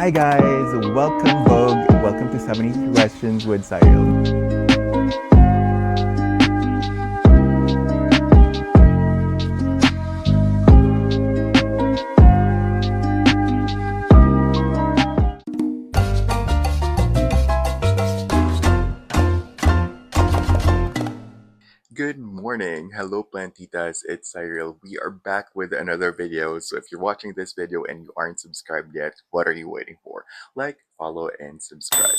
Hi guys, welcome Vogue. Welcome to 70 Questions with Cyril. Good morning. Hello, plantitas. It's Cyril. We are back with another video. So if you're watching this video and you aren't subscribed yet, what are you waiting for? Like, follow, and subscribe.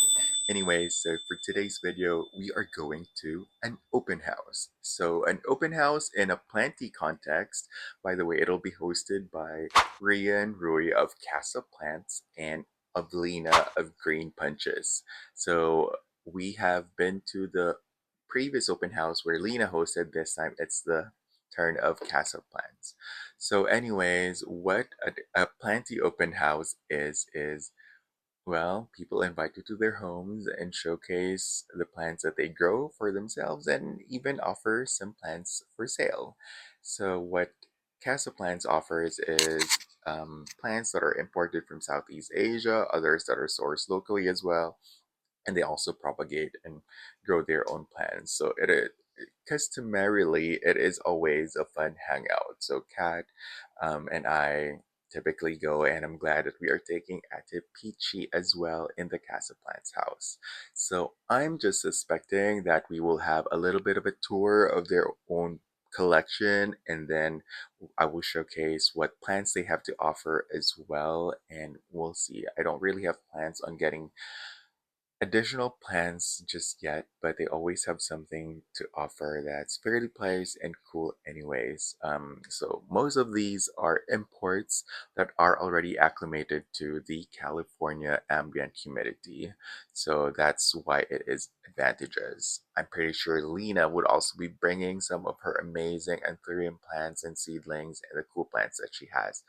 Anyways, so for today's video, we are going to an open house. So an open house in a planty context. By the way, it'll be hosted by Rian Rui of CasaPlants and of Lena of Green Punches. So we have been to the previous open house where Lena hosted. This time it's the turn of CasaPlants. So anyways, what a planty open house is well, people invite you to their homes and showcase the plants that they grow for themselves and even offer some plants for sale. So what CasaPlants offers is plants that are imported from Southeast Asia, others that are sourced locally as well, and they also propagate and grow their own plants. So it is customarily it is always a fun hangout. So Kat and I typically go, and I'm glad that we are taking Ate Peachy as well in the Casa Plants house. So I'm just suspecting that we will have a little bit of a tour of their own collection, and then I will showcase what plants they have to offer as well, and we'll see. I don't really have plans on getting additional plans just yet, but they always have something to offer that's fairly priced and cool anyways. So most of these are imports that are already acclimated to the California ambient humidity. So that's why it is advantages. I'm pretty sure Lena would also be bringing some of her amazing anthurium plants and seedlings and the cool plants that she has.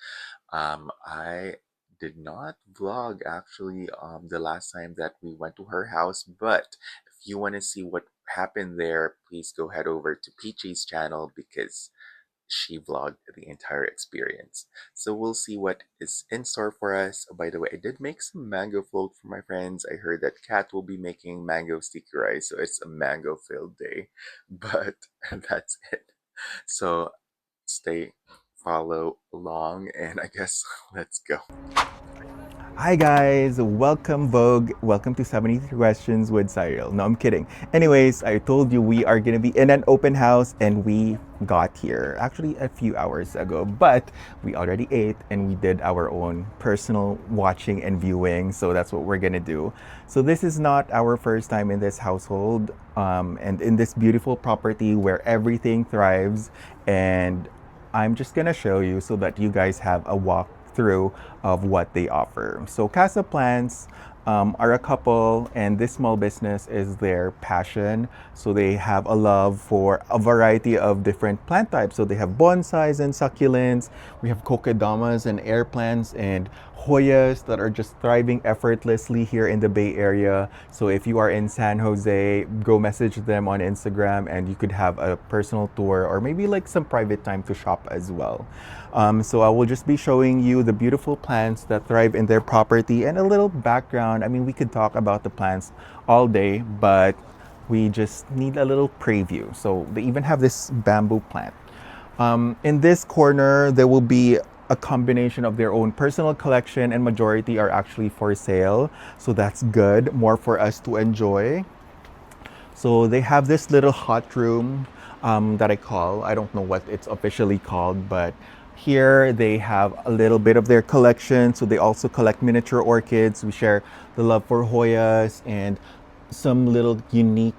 I did not vlog actually the last time that we went to her house, but if you want to see what happened there, please go head over to Peachy's channel because she vlogged the entire experience. So we'll see what is in store for us. By the way, I did make some mango float for my friends. I heard that Kat will be making mango sticky rice, so it's a mango filled day. But that's it. So stay, follow along, and I guess let's go. Hi guys, welcome Vogue. Welcome to 73 Questions with Cyril. No, I'm kidding. Anyways, I told you we are gonna be in an open house and we got here actually a few hours ago, but we already ate and we did our own personal watching and viewing. So that's what we're gonna do. So this is not our first time in this household and in this beautiful property where everything thrives, and I'm just gonna show you so that you guys have a walkthrough of what they offer. So Casa Plants are a couple, and this small business is their passion. So they have a love for a variety of different plant types. So they have bonsais and succulents. We have kokedamas and air plants and Hoyas that are just thriving effortlessly here in the Bay Area. So if you are in San Jose, go message them on Instagram and you could have a personal tour or maybe like some private time to shop as well. So I will just be showing you the beautiful plants that thrive in their property and a little background. I mean, we could talk about the plants all day, but we just need a little preview. So they even have this bamboo plant. In this corner, there will be a combination of their own personal collection, and majority are actually for sale. So that's good, more for us to enjoy. So they have this little hot room that I don't know what it's officially called, but here they have a little bit of their collection. So they also collect miniature orchids. We share the love for Hoyas and some little unique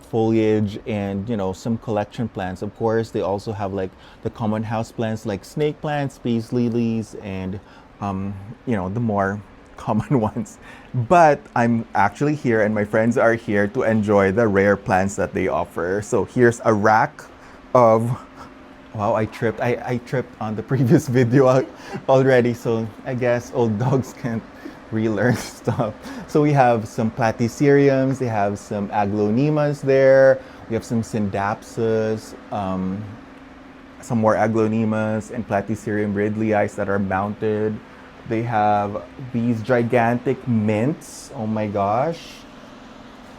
foliage and some collection plants. Of course, they also have like the common house plants like snake plants, space lilies, and the more common ones. But I'm actually here and my friends are here to enjoy the rare plants that they offer. So here's a rack of, wow, I tripped on the previous video already, so I guess old dogs can't relearn stuff. So we have some platyceriums, they have some aglaonemas there, we have some syndapsus, some more aglaonemas and platycerium ridleyi that are mounted. They have these gigantic mints. Oh my gosh.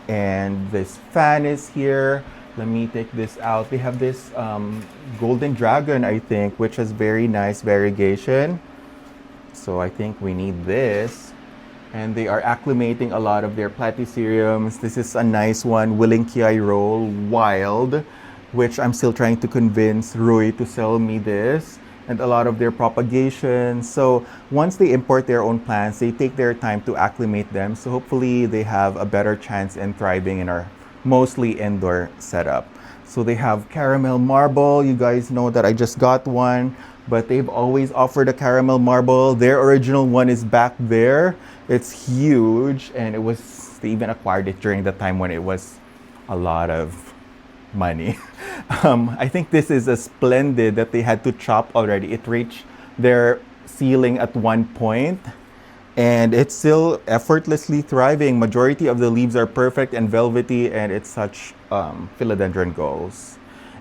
And this fan is here. Let me take this out. They have this golden dragon, I think, which has very nice variegation. So I think we need this. And they are acclimating a lot of their platyceriums. This is a nice one, Willinki roll, wild, which I'm still trying to convince Rui to sell me this. And a lot of their propagation. So once they import their own plants, they take their time to acclimate them. So hopefully they have a better chance in thriving in our mostly indoor setup. So they have caramel marble. You guys know that I just got one, but they've always offered a caramel marble. Their original one is back there. It's huge, and they even acquired it during the time when it was a lot of money. I think this is a splendid that they had to chop already. It reached their ceiling at one point, and it's still effortlessly thriving. Majority of the leaves are perfect and velvety, and it's such philodendron goals.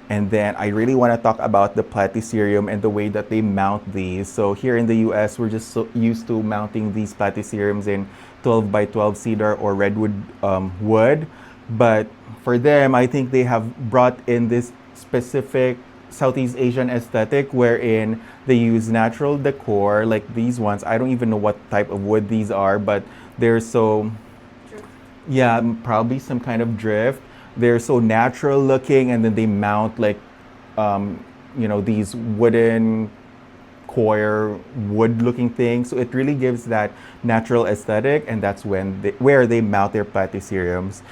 And then I really want to talk about the platycerium and the way that they mount these. So here in the US, we're just so used to mounting these platyceriums in 12 by 12 cedar or redwood wood. But for them, I think they have brought in this specific Southeast Asian aesthetic wherein they use natural decor like these ones. I don't even know what type of wood these are, but they're so, yeah, probably some kind of drift. They're so natural looking, and then they mount like, these wooden coir wood looking things. So it really gives that natural aesthetic, and that's where they mount their platyceriums.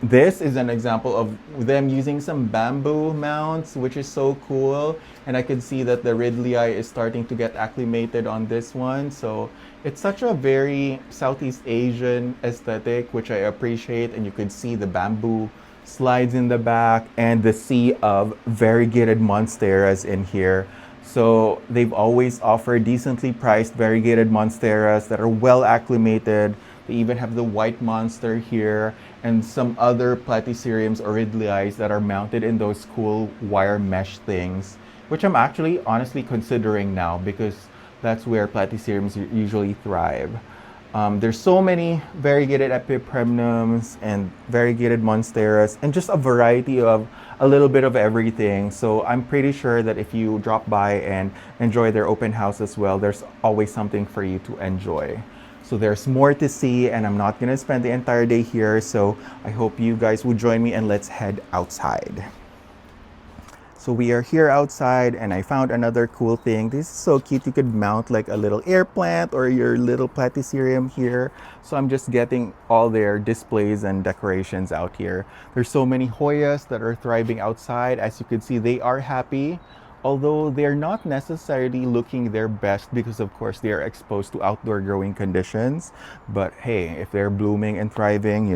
This is an example of them using some bamboo mounts, which is so cool. And I can see that the Ridleyi is starting to get acclimated on this one. So it's such a very Southeast Asian aesthetic, which I appreciate. And you could see the bamboo slides in the back and the sea of variegated monsteras in here. So they've always offered decently priced variegated monsteras that are well acclimated. They even have the white monster here and some other platyceriums or ridleis that are mounted in those cool wire mesh things, which I'm actually honestly considering now because that's where platyceriums usually thrive. There's so many variegated epipremnums and variegated monsteras and just a variety of a little bit of everything. So I'm pretty sure that if you drop by and enjoy their open house as well, there's always something for you to enjoy. So there's more to see, and I'm not gonna spend the entire day here. So I hope you guys will join me, and let's head outside. So we are here outside, and I found another cool thing. This is so cute. You could mount like a little air plant or your little platycerium here. So I'm just getting all their displays and decorations out here. There's so many Hoyas that are thriving outside. As you can see, they are happy, although they're not necessarily looking their best because of course they are exposed to outdoor growing conditions. But hey, if they're blooming and thriving,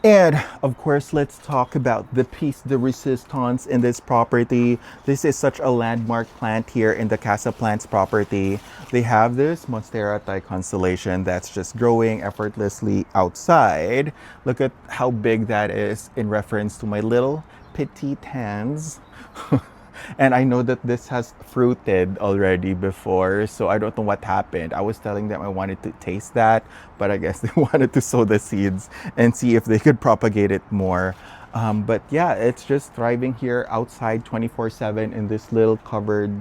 And of course, let's talk about the piece de resistance in this property. This is such a landmark plant here in the CasaPlants property. They have this Monstera Thai constellation that's just growing effortlessly outside. Look at how big that is in reference to my little petite hands. And I know that this has fruited already before, so I don't know what happened. I was telling them I wanted to taste that, but I guess they wanted to sow the seeds and see if they could propagate it more. But yeah, it's just thriving here outside 24/7 in this little covered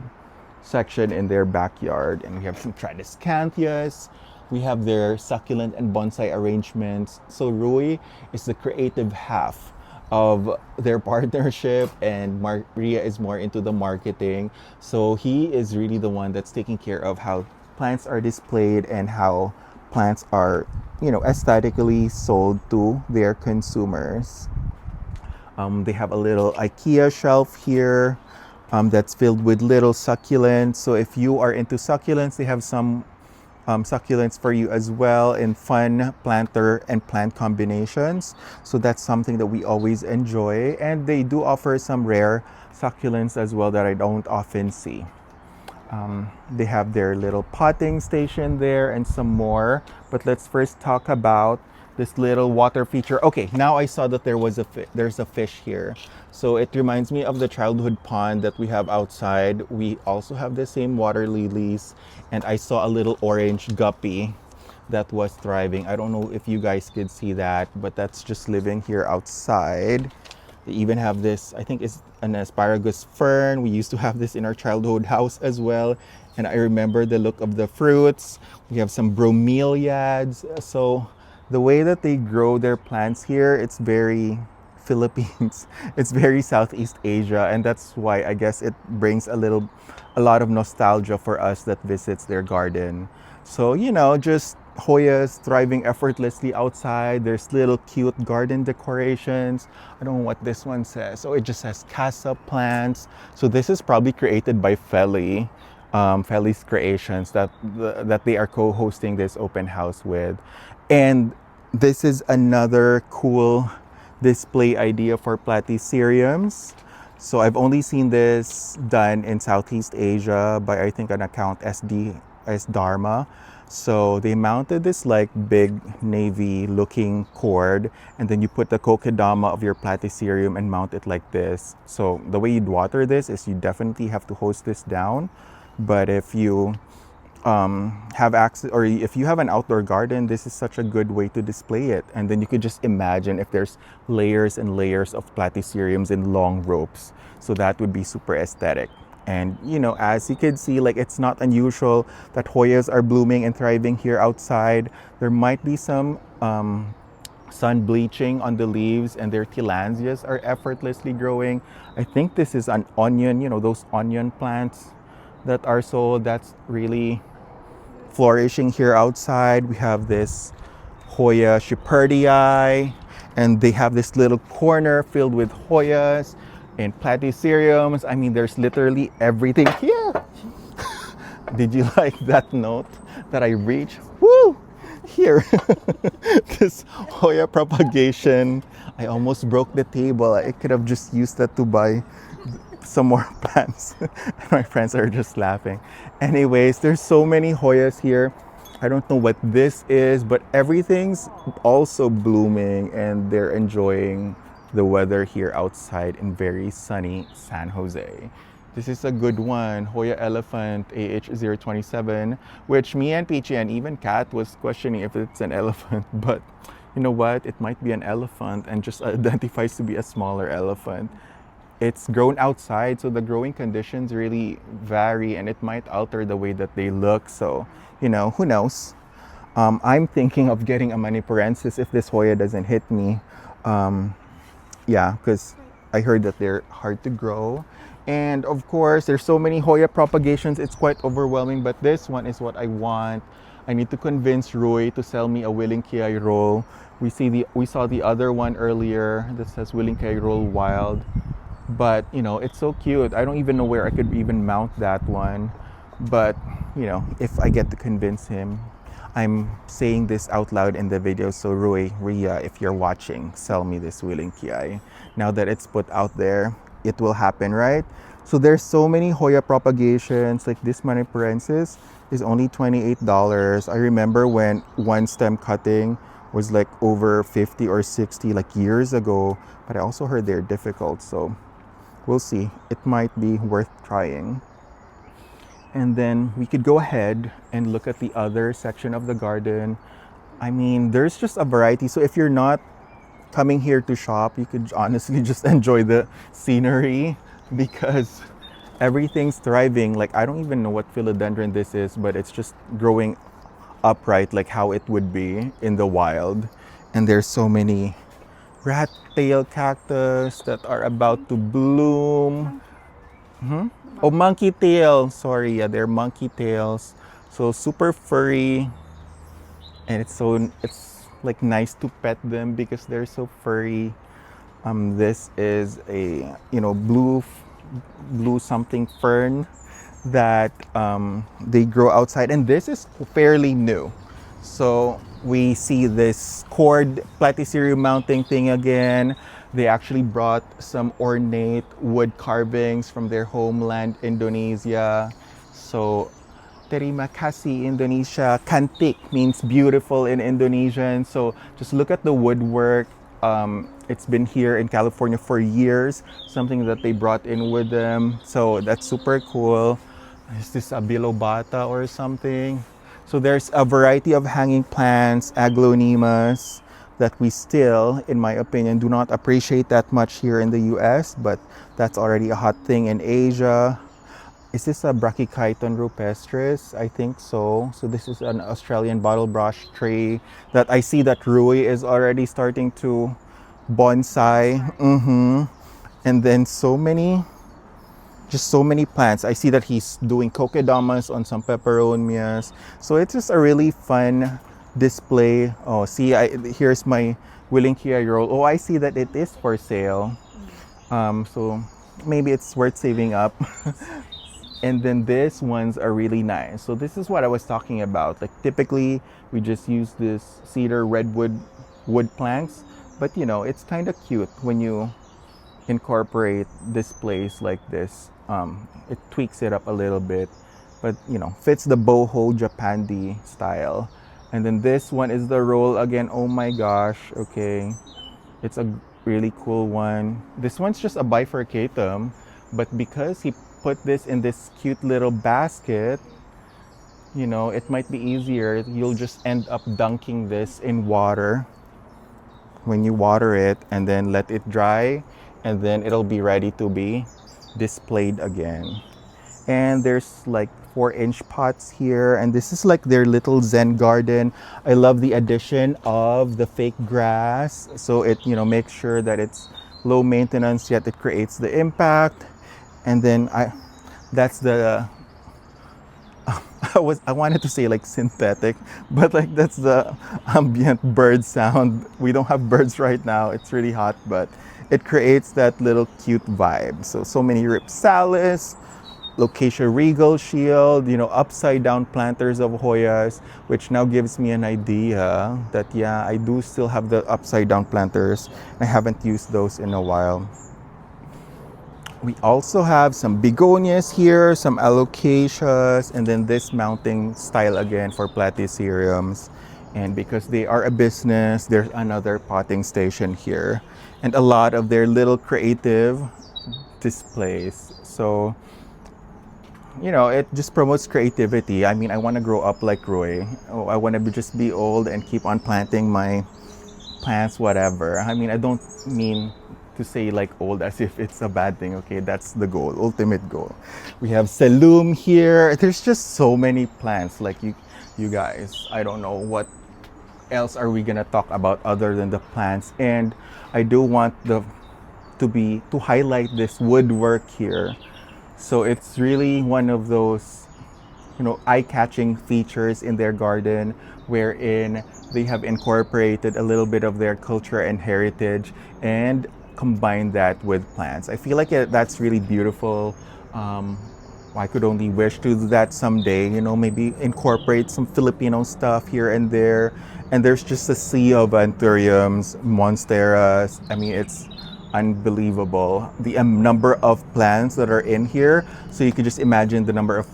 section in their backyard. And we have some Tradescantias. We have their succulent and bonsai arrangements. So Rui is the creative half of their partnership, and Maria is more into the marketing. So he is really the one that's taking care of how plants are displayed and how plants are, aesthetically sold to their consumers. They have a little IKEA shelf here that's filled with little succulents. So if you are into succulents, they have some succulents for you as well in fun planter and plant combinations. So that's something that we always enjoy. And they do offer some rare succulents as well that I don't often see. They have their little potting station there and some more. But let's first talk about this little water feature. Okay, now I saw that there's a fish here. So it reminds me of the childhood pond that we have outside. We also have the same water lilies, and I saw a little orange guppy that was thriving. I don't know if you guys could see that, but that's just living here outside. They even have this, I think it's an asparagus fern. We used to have this in our childhood house as well. And I remember the look of the fruits. We have some bromeliads. So the way that they grow their plants here, it's very Philippines. It's very Southeast Asia. And that's why I guess it brings a lot of nostalgia for us that visits their garden. So, just Hoyas thriving effortlessly outside. There's little cute garden decorations. I don't know what this one says. Oh, it just says CasaPlants. So this is probably created by Feli's Creations that they are co-hosting this open house with. And this is another cool display idea for platyceriums. So I've only seen this done in Southeast Asia by I think an account as Dharma. So they mounted this like big navy looking cord, and then you put the kokedama of your platycerium and mount it like this. So the way you'd water this is you definitely have to hose this down. But if you have access, or if you have an outdoor garden, this is such a good way to display it. And then you could just imagine if there's layers and layers of platyceriums in long ropes. So that would be super aesthetic. And as you can see, like it's not unusual that Hoyas are blooming and thriving here outside. There might be some sun bleaching on the leaves, and their tillandsias are effortlessly growing. I think this is an onion, those onion plants that are sold. That's really flourishing here outside. We have this Hoya Shepherdii, and they have this little corner filled with Hoyas and platyceriums. I mean, there's literally everything here. Did you like that note that I reached? Woo! Here. This Hoya propagation. I almost broke the table. I could have just used that to buy some more plants. My friends are just laughing. Anyways, there's so many Hoyas here. I don't know what this is, but everything's also blooming, and they're enjoying the weather here outside in very sunny San Jose. This is a good one, Hoya Elephant AH027, which me and Peachy and even Kath was questioning if it's an elephant, but you know what? It might be an elephant and just identifies to be a smaller elephant. It's grown outside, so the growing conditions really vary, and it might alter the way that they look. So, who knows? I'm thinking of getting a maniparensis if this Hoya doesn't hit me. Yeah, because I heard that they're hard to grow. And of course, there's so many Hoya propagations, it's quite overwhelming, but this one is what I want. I need to convince Rui to sell me a willing kiai roll. We saw the other one earlier that says willing kiai roll wild. But, it's so cute. I don't even know where I could even mount that one. But, if I get to convince him, I'm saying this out loud in the video. So Ria, if you're watching, sell me this willing kiai. Now that it's put out there, it will happen, right? So there's so many Hoya propagations. Like this maniparensis is only $28. I remember when one stem cutting was like over 50 or 60 like years ago. But I also heard they're difficult. So we'll see. It might be worth trying. And then we could go ahead and look at the other section of the garden. I mean, there's just a variety. So if you're not coming here to shop, you could honestly just enjoy the scenery because everything's thriving. Like, I don't even know what philodendron this is, but it's just growing upright like how it would be in the wild. And there's so many rat tail cactus that are about to bloom. Oh, monkey tail. Sorry, yeah, they're monkey tails. So super furry, and it's like nice to pet them because they're so furry. This is a blue something fern that they grow outside, and this is fairly new. So we see this cord platycerium mounting thing again. They actually brought some ornate wood carvings from their homeland, Indonesia. So terima kasih Indonesia. Cantik means beautiful in Indonesian. So just look at the woodwork. It's been here in California for years, something that they brought in with them. So that's super cool. Is this a bilobata or something? So there's a variety of hanging plants, aglaonemas, that we still, in my opinion, do not appreciate that much here in the US, but that's already a hot thing in Asia. Is this a Brachychiton rupestris? I think so. So this is an Australian bottle brush tree that I see that Rui is already starting to bonsai. And then so many plants. I see that he's doing kokedamas on some peperonias. So it's just a really fun display. Oh, see, here's my willing Kia roll. Oh, I see that it is for sale. So maybe it's worth saving up. And then these ones are really nice. So this is what I was talking about. Like typically we just use this cedar redwood wood planks, but you know, it's kind of cute when you incorporate displays like this. It tweaks it up a little bit, but you know, fits the boho Japandi style. And then this one is the roll again. Oh my gosh. Okay. It's a really cool one. This one's just a bifurcatum, but because he put this in this cute little basket, you know, it might be easier. You'll just end up dunking this in water when you water it and then let it dry, and then it'll be ready to be displayed again. And there's like 4-inch pots here, and this is like their little zen garden. I love the addition of the fake grass, so it, you know, makes sure that it's low maintenance yet it creates the impact. And then that's the I wanted to say like synthetic, but like that's the ambient bird sound. We don't have birds right now. It's really hot, but it creates that little cute vibe. So many ripsalis, Locatia regal shield, you know, upside down planters of Hoyas, which now gives me an idea that yeah, I do still have the upside down planters. I haven't used those in a while. We also have some begonias here, some alocasias, and then this mounting style again for platyceriums. And because they are a business, there's another potting station here and a lot of their little creative displays. So, you know, it just promotes creativity. I mean, I want to grow up like Roy. Oh, I want to just be old and keep on planting my plants, whatever. I mean, I don't mean to say like old as if it's a bad thing. Okay, that's the goal, ultimate goal. We have Selum here. There's just so many plants. Like you guys, I don't know what else are we gonna talk about other than the plants. And I do want to highlight this woodwork here. So it's really one of those, you know, eye-catching features in their garden, wherein they have incorporated a little bit of their culture and heritage and combined that with plants. I feel like that's really beautiful. I could only wish to do that someday, you know, maybe incorporate some Filipino stuff here and there. And there's just a sea of anthuriums, monsteras. I mean, it's unbelievable the number of plants that are in here. So you could just imagine the number of,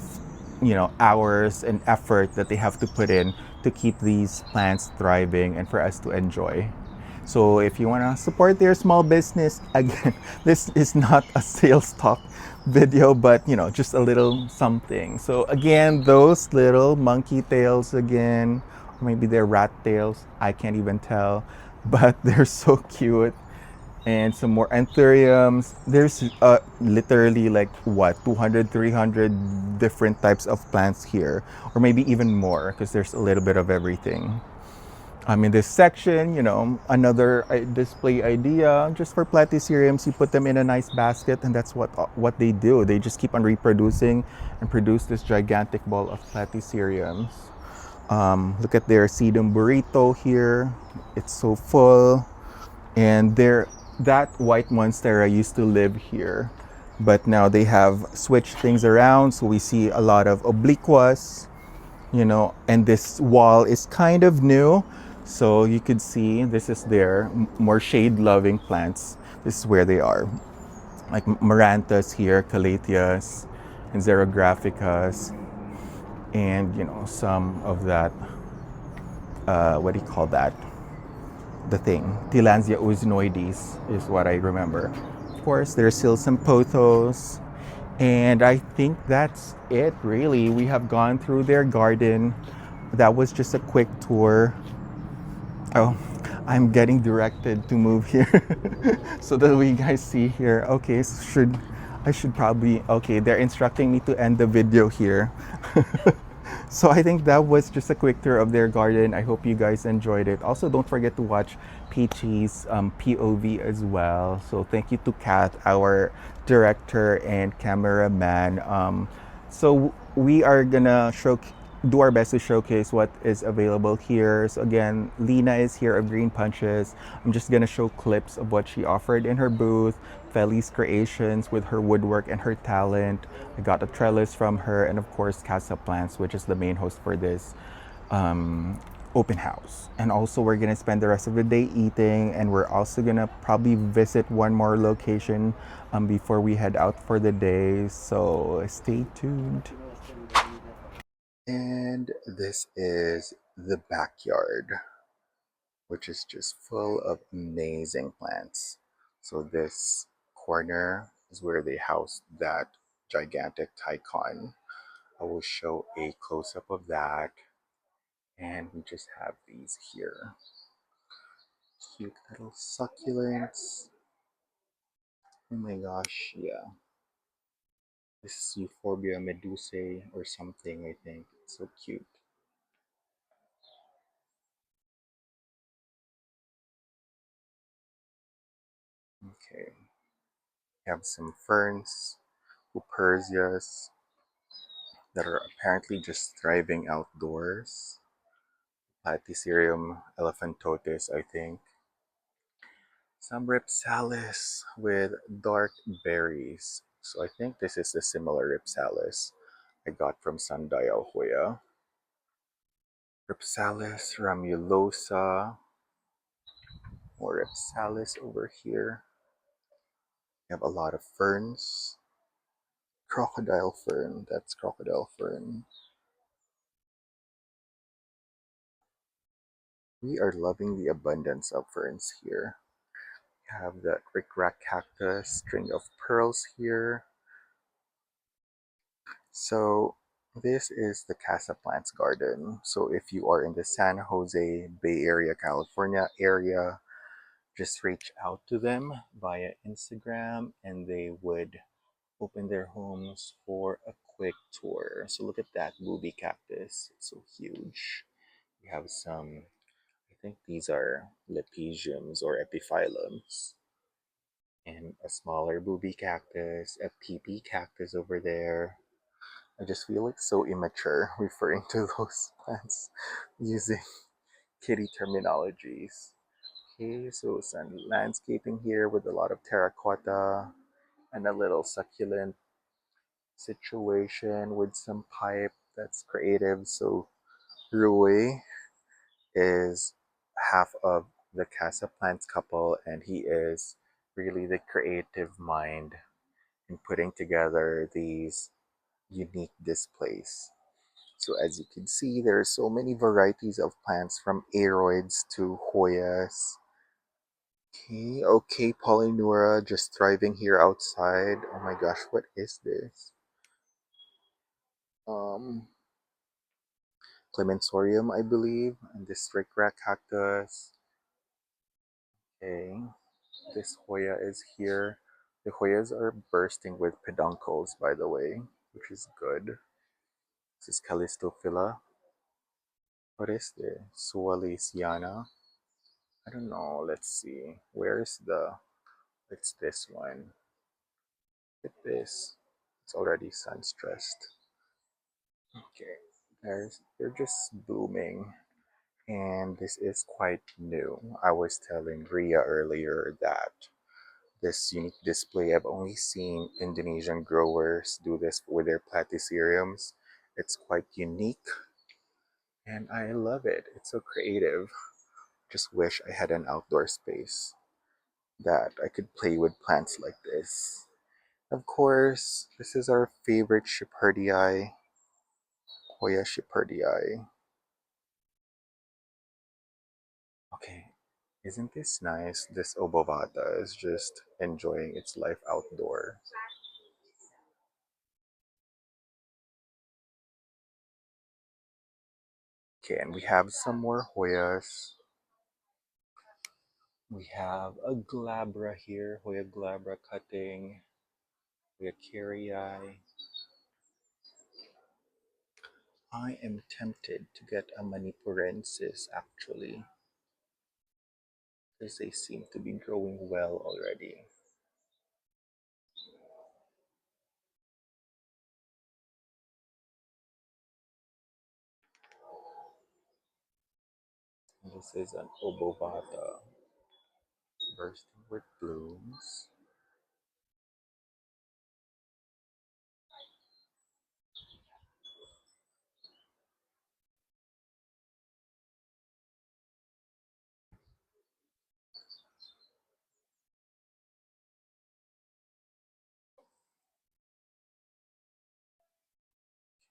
you know, hours and effort that they have to put in to keep these plants thriving and for us to enjoy. So if you want to support their small business, again, this is not a sales talk video, but you know, just a little something. So again, those little monkey tails again, or maybe they're rat tails, I can't even tell, but they're so cute. And some more anthuriums. There's literally like what, 200, 300 different types of plants here, or maybe even more, because there's a little bit of everything. In this section, you know, another display idea just for platyceriums. You put them in a nice basket, and that's what they do. They just keep on reproducing and produce this gigantic ball of platyceriums. Look at their sedum burrito here. It's so full, and that white monstera used to live here, but now they have switched things around. So we see a lot of obliquas, you know, and this wall is kind of new. So you could see this is their more shade-loving plants. This is where they are. Like Marantas here, Calatheas, and Xerographicas. and some of that, what do you call that, the thing, Tillandsia ozonoides is what I remember. Of course, there's still some pothos, and I think that's it really. We have gone through their garden. That was just a quick tour. Oh, I'm getting directed to move here so that we guys see here. Okay, so I should probably, okay, they're instructing me to end the video here. So I think that was just a quick tour of their garden. I hope you guys enjoyed it. Also, don't forget to watch Peachy's POV as well. So thank you to Kath, our director and cameraman. So we are gonna do our best to showcase what is available here. So again, Lena is here of Green Punches. I'm just gonna show clips of what she offered in her booth. Feli's creations with her woodwork and her talent. I got a trellis from her, and of course CasaPlants, which is the main host for this open house. And also we're gonna spend the rest of the day eating, and we're also gonna probably visit one more location before we head out for the day. So stay tuned. And this is the backyard, which is just full of amazing plants. So this corner is where they house that gigantic tycon. I will show a close-up of that. And we just have these here. Cute little succulents. Oh my gosh, yeah. This is Euphorbia medusae or something, I think. It's so cute. Okay. We have some ferns, Uperzias, that are apparently just thriving outdoors. Platycerium elephantotis, I think. Some Ripsalis with dark berries. So I think this is the similar Ripsalis I got from Sundial Hoya. Ripsalis ramulosa, more Ripsalis over here. We have a lot of ferns. Crocodile fern, that's crocodile fern. We are loving the abundance of ferns here. We have the rickrack cactus, string of pearls here. So this is the Casa Plants Garden. So if you are in the San Jose Bay Area, California area, just reach out to them via Instagram and they would open their homes for a quick tour. So look at that booby cactus. It's so huge. We have some, I think these are lepesiums or epiphyllums. And a smaller booby cactus, a PP cactus over there. I just feel like so immature referring to those plants using kitty terminologies. Okay, so some landscaping here with a lot of terracotta and a little succulent situation with some pipe that's creative. So Rui is half of the Casa Plants couple, and he is really the creative mind in putting together these unique displays. So as you can see, there are so many varieties of plants from aroids to Hoyas. Okay, okay, Polynura just thriving here outside. Oh my gosh, what is this? Um, Clemensorium, I believe, and this rickrack cactus. Okay, this Hoya is here. The Hoyas are bursting with peduncles, by the way, which is good. This is Callistophila. What is this? Sualesiana. I don't know. Let's see. Where's the... It's this one. Look at this. It's already sun stressed. Okay. They're just blooming. And this is quite new. I was telling Ria earlier that this unique display, I've only seen Indonesian growers do this with their platyceriums. It's quite unique and I love it. It's so creative. Just wish I had an outdoor space that I could play with plants like this. Of course, this is our favorite Shepherdii. Hoya shepherdii. Okay, isn't this nice? This obovata is just enjoying its life outdoors. Okay, and we have some more Hoyas. We have a glabra here, Hoya glabra cutting, Hoya carrii. I am tempted to get a manipurensis actually, because they seem to be growing well already. This is an obovata bursting with blooms.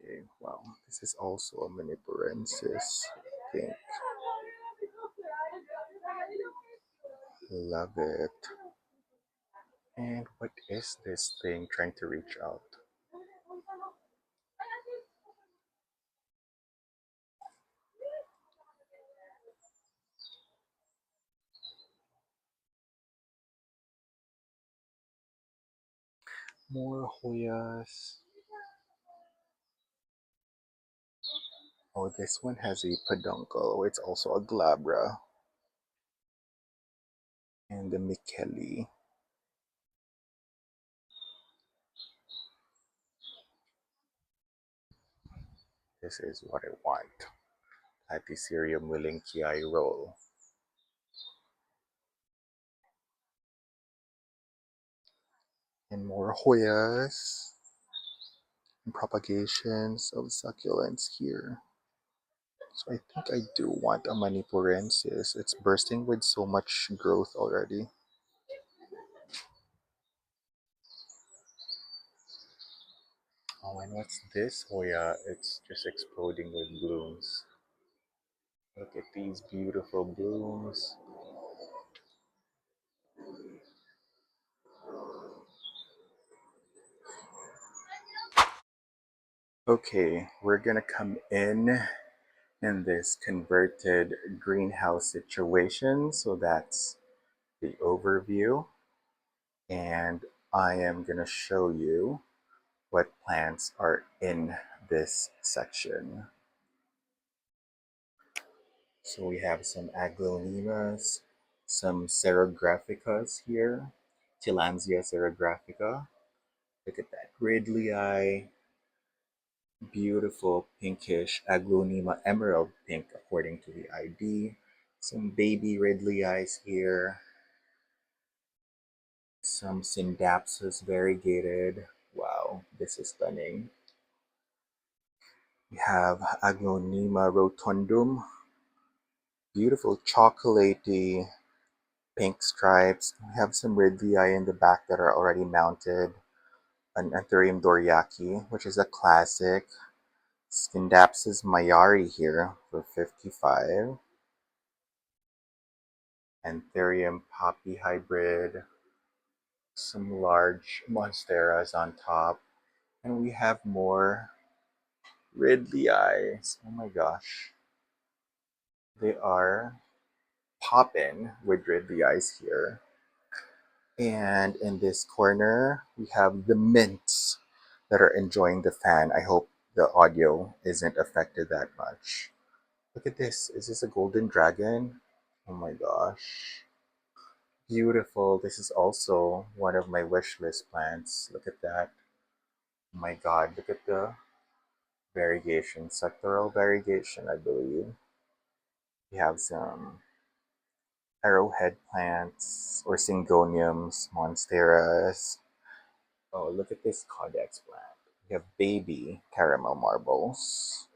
Okay, wow, this is also a manipurensis. I think. Love it. And what is this thing trying to reach out? More Hoyas. Oh, this one has a peduncle. It's also a glabra. And the Micheli. This is what I want. Platycerium willinkii roll. And more Hoyas. And propagations of succulents here. So I think I do want a manipurensis. It's bursting with so much growth already. Oh, and what's this Hoya? It's just exploding with blooms. Look at these beautiful blooms. Okay, we're gonna come in this converted greenhouse situation. So that's the overview. And I am gonna show you what plants are in this section. So we have some aglaonemas, some serographicas here, Tillandsia serographica. Look at that Ridley, beautiful pinkish aglaonema, emerald pink according to the ID. Some baby Ridleyi's here, some Syndapsus variegated. Wow, this is stunning. We have Aglaonema rotundum, beautiful chocolatey pink stripes. We have some Ridley in the back that are already mounted. An Anthurium doriaki, which is a classic. Scindapsus mayari here for 55. Anthurium poppy hybrid. Some large monsteras on top. And we have more Ridleyi's. Oh my gosh. They are poppin' with Ridleyi's here. And in this corner, we have the mints that are enjoying the fan. I hope the audio isn't affected that much. Look at this. Is this a golden dragon? Oh my gosh. Beautiful. This is also one of my wish list plants. Look at that. Oh my god. Look at the variegation. Sectoral variegation, I believe. We have some arrowhead plants or syngoniums, monsteras. Oh, look at this codex plant. We have baby caramel marbles.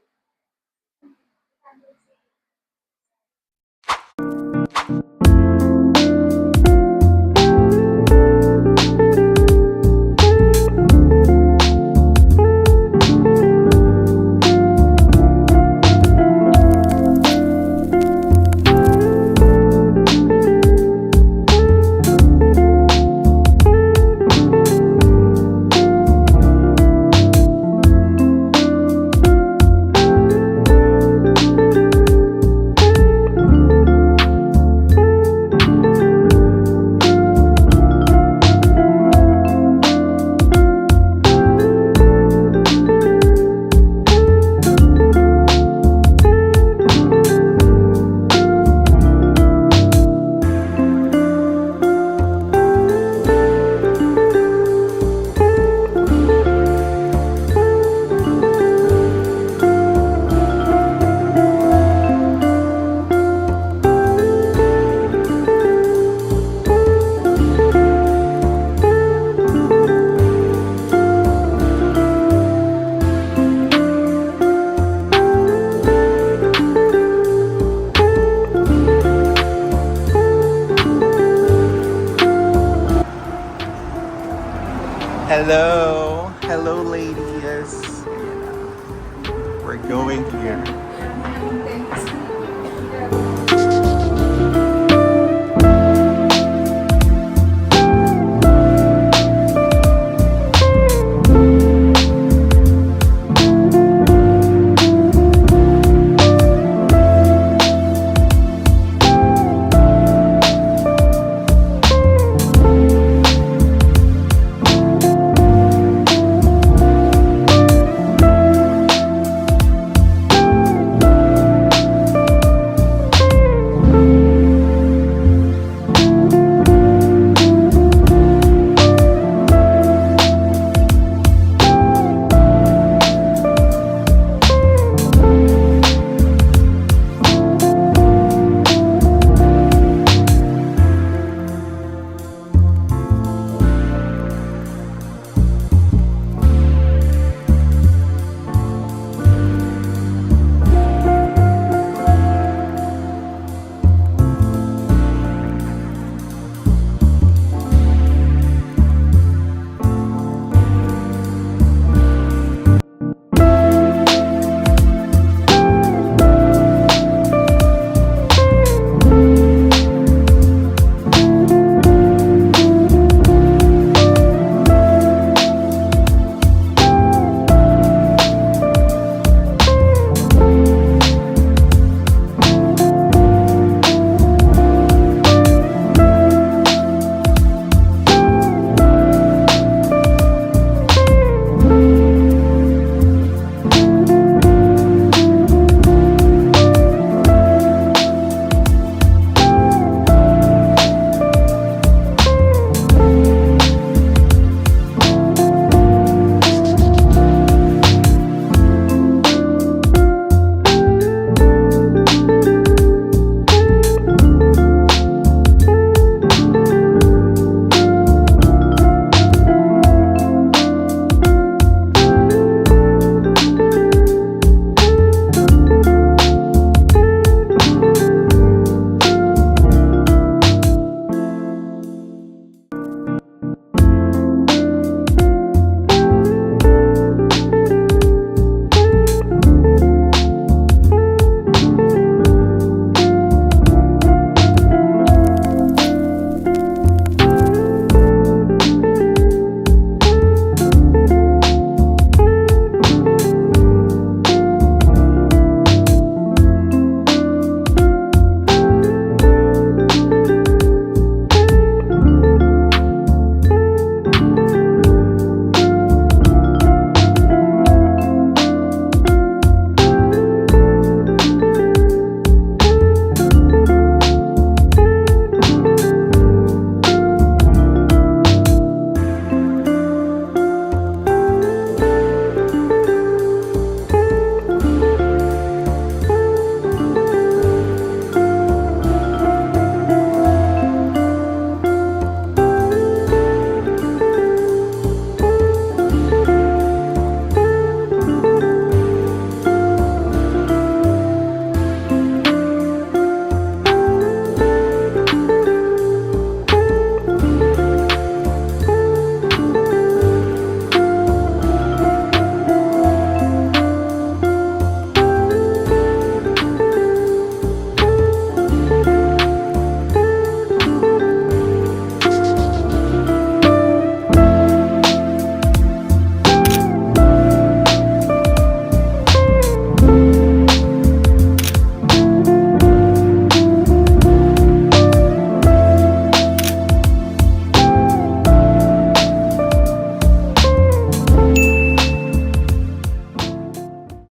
Hello.